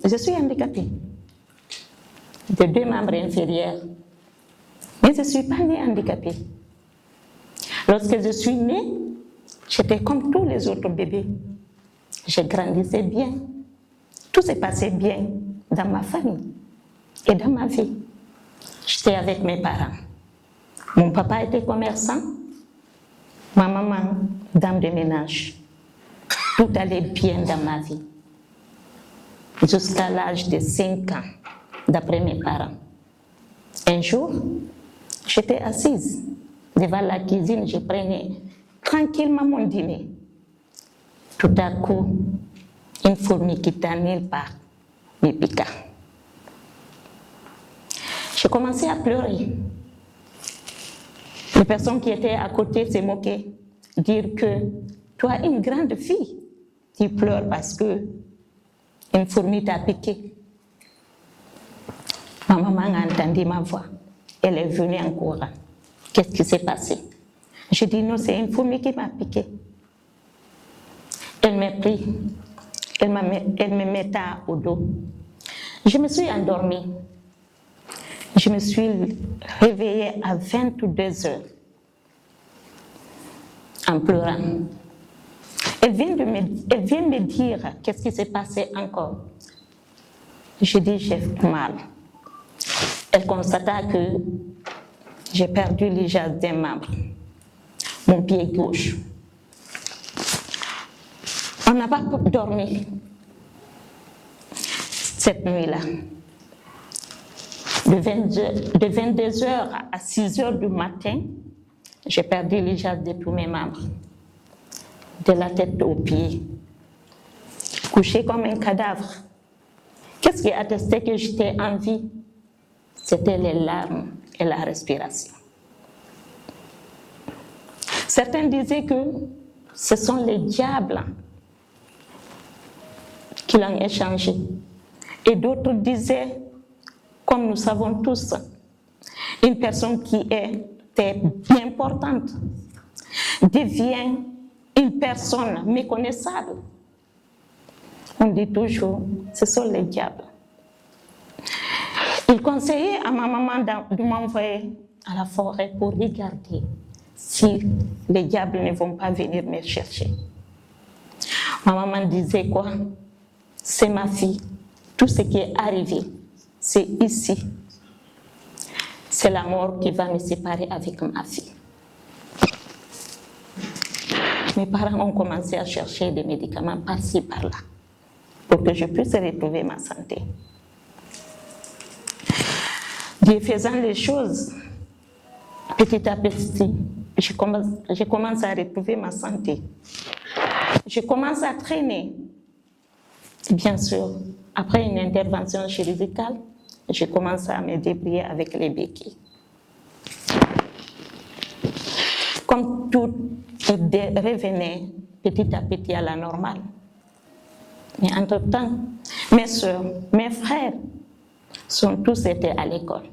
je suis handicapée de 2 membres inférieurs, mais je ne suis pas née handicapée. Lorsque je suis née, j'étais comme tous les autres bébés. Je grandissais bien. Tout s'est passé bien dans ma famille et dans ma vie. J'étais avec mes parents. Mon papa était commerçant, ma maman, dame de ménage. Tout allait bien dans ma vie. Jusqu'à l'âge de 5 ans, d'après mes parents. Un jour, j'étais assise devant la cuisine, je prenais tranquillement mon dîner. Tout à coup, une fourmi qui était nulle part me piqua. J'ai commencé à pleurer. Les personnes qui étaient à côté se moquaient, dire que toi, une grande fille, tu pleures parce que une fourmi t'a piqué. Ma maman a entendu ma voix. Elle est venue en courant. Qu'est-ce qui s'est passé? Je dis non, c'est une fourmi qui m'a piqué. Elle m'a pris, elle me metta au dos. Je me suis endormie. Je me suis réveillée à 22 heures en pleurant. Elle vient me dire qu'est-ce qui s'est passé encore. Je dis j'ai mal. Elle constata que j'ai perdu l'usage d'un membre, mon pied gauche. On n'a pas dormi cette nuit-là. De 22 heures à 6 heures du matin, j'ai perdu l'usage de tous mes membres, de la tête aux pieds, couché comme un cadavre. Qu'est-ce qui attestait que j'étais en vie? C'était les larmes et la respiration. Certains disaient que ce sont les diables qui l'ont échangé. Et d'autres disaient, comme nous savons tous, une personne qui était bien importante devient une personne méconnaissable. On dit toujours, ce sont les diables. Il conseillait à ma maman de m'envoyer à la forêt pour regarder si les diables ne vont pas venir me chercher. Ma maman disait quoi? C'est ma fille. Tout ce qui est arrivé, c'est ici. C'est la mort qui va me séparer avec ma fille. Mes parents ont commencé à chercher des médicaments par-ci, par-là, pour que je puisse retrouver ma santé. Dieu faisant les choses, petit à petit, je commence à retrouver ma santé. Je commence à traîner. Bien sûr, après une intervention chirurgicale, je commence à me débrouiller avec les béquilles. Comme tout revenait petit à petit à la normale. Mais entre-temps, mes soeurs, mes frères sont tous été à l'école.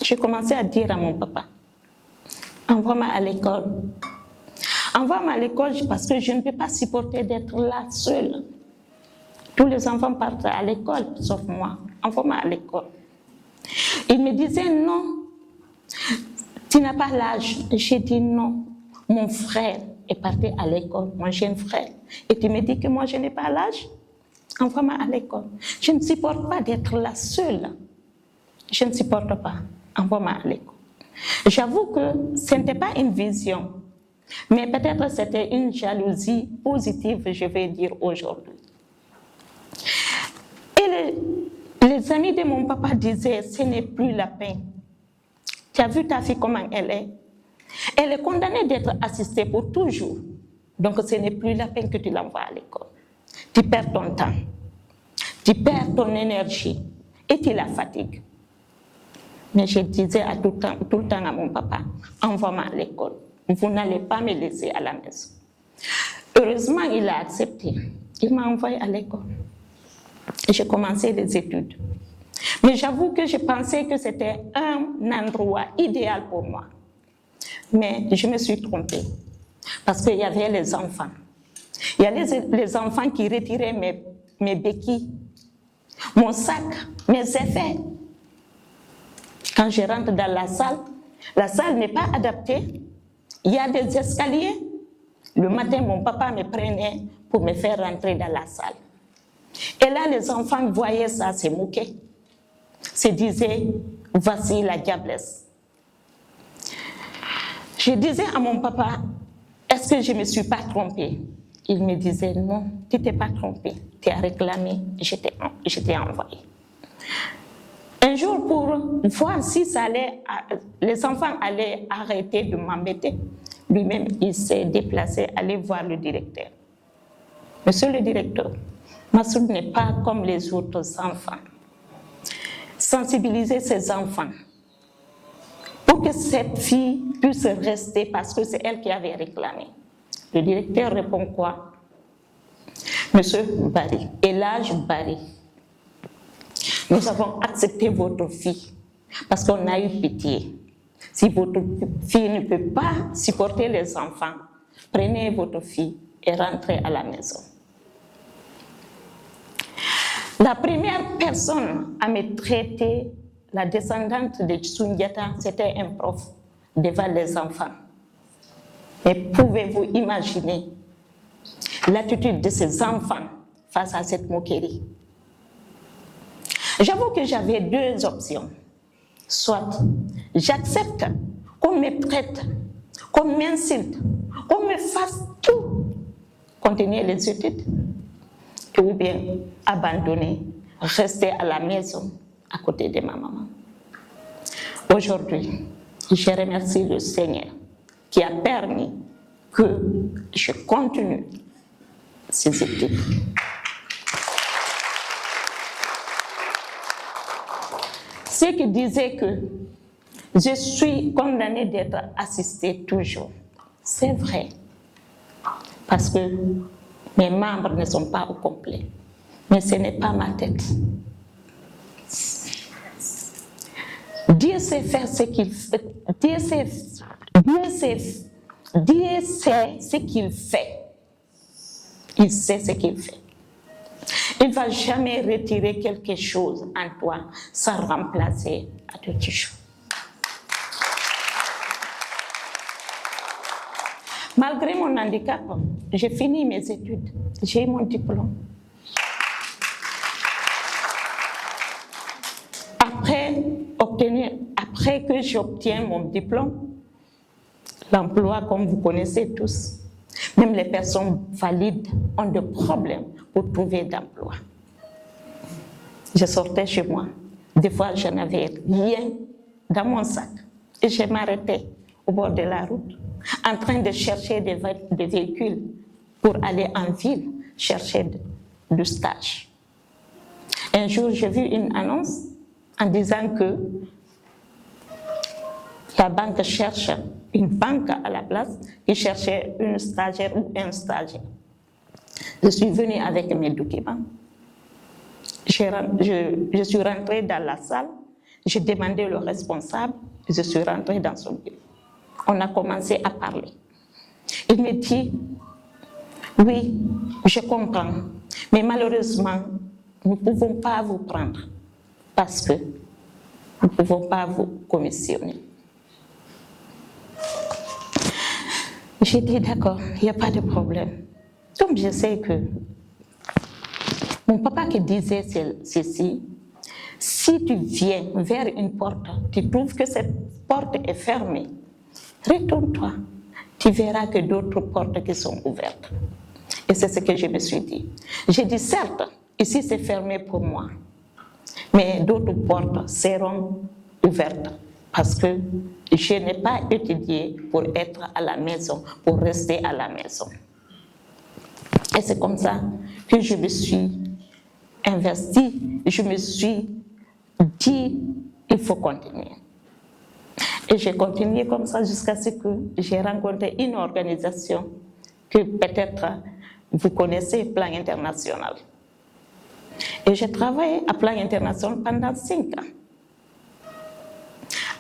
J'ai commencé à dire à mon papa, envoie-moi à l'école. Envoie-moi à l'école parce que je ne peux pas supporter d'être là seule. Tous les enfants partent à l'école, sauf moi. Envoie-moi à l'école. Il me disait non, tu n'as pas l'âge. J'ai dit non, mon frère est parti à l'école, mon jeune frère. Et tu me dis que moi je n'ai pas l'âge? Envoie-moi à l'école. Je ne supporte pas d'être là seule. Je ne supporte pas. Envoie-moi à l'école. J'avoue que ce n'était pas une vision, mais peut-être c'était une jalousie positive, je vais dire aujourd'hui. Et les amis de mon papa disaient, ce n'est plus la peine. Tu as vu ta fille comment elle est? Elle est condamnée d'être assistée pour toujours. Donc ce n'est plus la peine que tu l'envoies à l'école. Tu perds ton temps, tu perds ton énergie et tu la fatigues. Mais je disais tout le temps à mon papa, envoie-moi à l'école. Vous n'allez pas me laisser à la maison. Heureusement, il a accepté. Il m'a envoyé à l'école. J'ai commencé les études. Mais j'avoue que je pensais que c'était un endroit idéal pour moi. Mais je me suis trompée. Parce qu'il y avait les enfants. Il y a les enfants qui retiraient mes béquilles mon sac, mes effets. Quand je rentre dans la salle n'est pas adaptée. Il y a des escaliers. Le matin, mon papa me prenait pour me faire rentrer dans la salle. Et là, les enfants voyaient ça, se moquaient. Se disaient, voici la diablesse. Je disais à mon papa, est-ce que je ne me suis pas trompée? Il me disait, non, tu ne t'es pas trompée. Tu as réclamé, je t'ai envoyé. Un jour, pour voir si les enfants allaient arrêter de m'embêter, lui-même, il s'est déplacé, aller voir le directeur. Monsieur le directeur, Massoud n'est pas comme les autres enfants. Sensibiliser ces enfants pour que cette fille puisse rester parce que c'est elle qui avait réclamé. Le directeur répond quoi? Monsieur Barry, Elage Barry, nous avons accepté votre fille parce qu'on a eu pitié. Si votre fille ne peut pas supporter les enfants, prenez votre fille et rentrez à la maison. La première personne à me traiter, la descendante de Sundiata, c'était un prof devant les enfants. Mais pouvez-vous imaginer l'attitude de ces enfants face à cette moquerie? J'avoue que j'avais deux options. Soit j'accepte qu'on me traite, qu'on m'insulte, qu'on me fasse tout, continuer les études, ou bien abandonner, rester à la maison à côté de ma maman. Aujourd'hui, je remercie le Seigneur qui a permis que je continue ces études. Ceux qui disaient que je suis condamnée d'être assistée toujours, c'est vrai, parce que mes membres ne sont pas au complet, mais ce n'est pas ma tête. Dieu sait faire ce qu'il fait. Dieu sait ce qu'il fait. Il sait ce qu'il fait. Il ne va jamais retirer quelque chose en toi sans remplacer à d'autres choses. Malgré mon handicap, j'ai fini mes études. J'ai eu mon diplôme. Après que j'obtiens mon diplôme, l'emploi, comme vous connaissez tous, même les personnes valides ont des problèmes pour trouver d'emploi. Je sortais chez moi. Des fois, je n'avais rien dans mon sac. Et je m'arrêtais au bord de la route, en train de chercher des véhicules pour aller en ville chercher du stage. Un jour, j'ai vu une annonce en disant que la banque cherche une banque à la place qui cherchait une stagiaire ou un stagiaire. Je suis venue avec mes documents. Je suis rentrée dans la salle, j'ai demandé le responsable, je suis rentrée dans son bureau. On a commencé à parler. Il me dit, oui, je comprends, mais malheureusement, nous ne pouvons pas vous prendre parce que nous ne pouvons pas vous commissionner. J'ai dit, d'accord, il n'y a pas de problème. Donc je sais que mon papa qui disait ceci, si tu viens vers une porte, tu trouves que cette porte est fermée, retourne-toi, tu verras que d'autres portes qui sont ouvertes. Et c'est ce que je me suis dit. J'ai dit, certes, ici c'est fermé pour moi, mais d'autres portes seront ouvertes parce que je n'ai pas étudié pour être à la maison, pour rester à la maison. Et c'est comme ça que je me suis investie, je me suis dit, il faut continuer. Et j'ai continué comme ça jusqu'à ce que j'ai rencontré une organisation que peut-être vous connaissez, Plan International. Et j'ai travaillé à Plan International pendant 5 ans.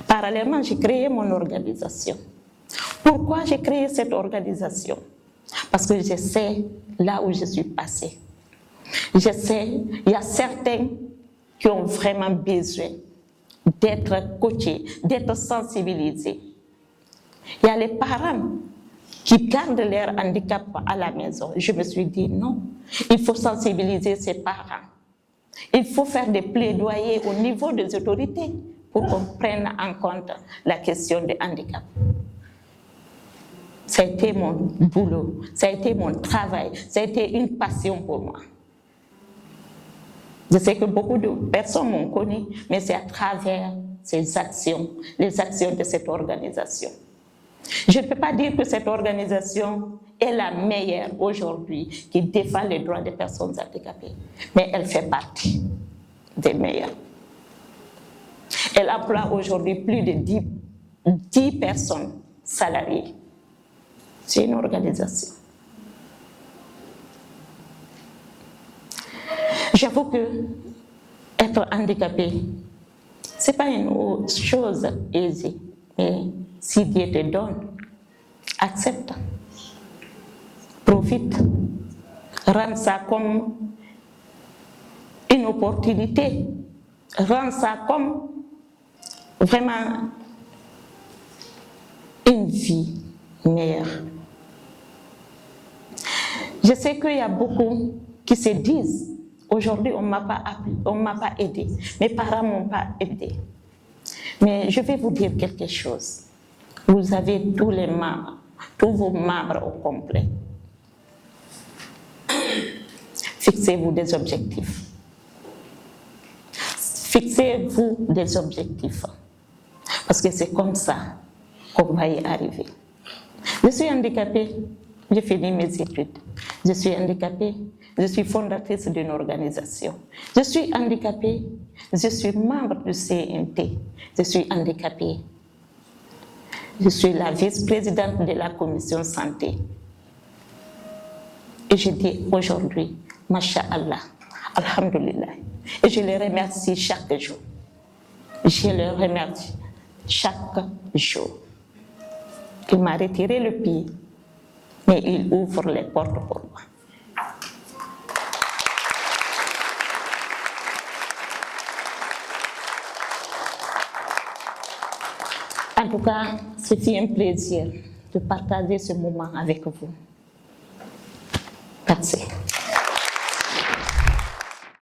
Parallèlement, j'ai créé mon organisation. Pourquoi j'ai créé cette organisation? Parce que je sais là où je suis passée. Je sais, il y a certains qui ont vraiment besoin d'être coachés, d'être sensibilisés. Il y a les parents qui gardent leur handicap à la maison. Je me suis dit non, il faut sensibiliser ces parents. Il faut faire des plaidoyers au niveau des autorités pour qu'on prenne en compte la question du handicap. Ça a été mon boulot, ça a été mon travail, ça a été une passion pour moi. Je sais que beaucoup de personnes m'ont connu, mais c'est à travers ces actions, les actions de cette organisation. Je ne peux pas dire que cette organisation est la meilleure aujourd'hui qui défend les droits des personnes handicapées, mais elle fait partie des meilleures. Elle emploie aujourd'hui plus de 10 personnes salariées. C'est une organisation. J'avoue que être handicapé, ce n'est pas une chose aisée, mais si Dieu te donne, accepte, profite, rends ça comme une opportunité, rends ça comme vraiment une vie meilleure. Je sais qu'il y a beaucoup qui se disent, aujourd'hui on ne m'a pas aidé, mes parents ne m'ont pas aidé. Mais je vais vous dire quelque chose. Vous avez tous les membres, tous vos membres au complet. Fixez-vous des objectifs. Fixez-vous des objectifs. Parce que c'est comme ça qu'on va y arriver. Je suis handicapée, j'ai fini mes études. Je suis handicapée, je suis fondatrice d'une organisation. Je suis handicapée, je suis membre du CNT. Je suis handicapée. Je suis la vice-présidente de la commission santé. Et je dis aujourd'hui, Masha'Allah, Alhamdulillah. Et je les remercie chaque jour. Je les remercie chaque jour. Il m'a retiré le pied, mais il ouvre les portes pour moi. En tout cas, c'est un plaisir de partager ce moment avec vous.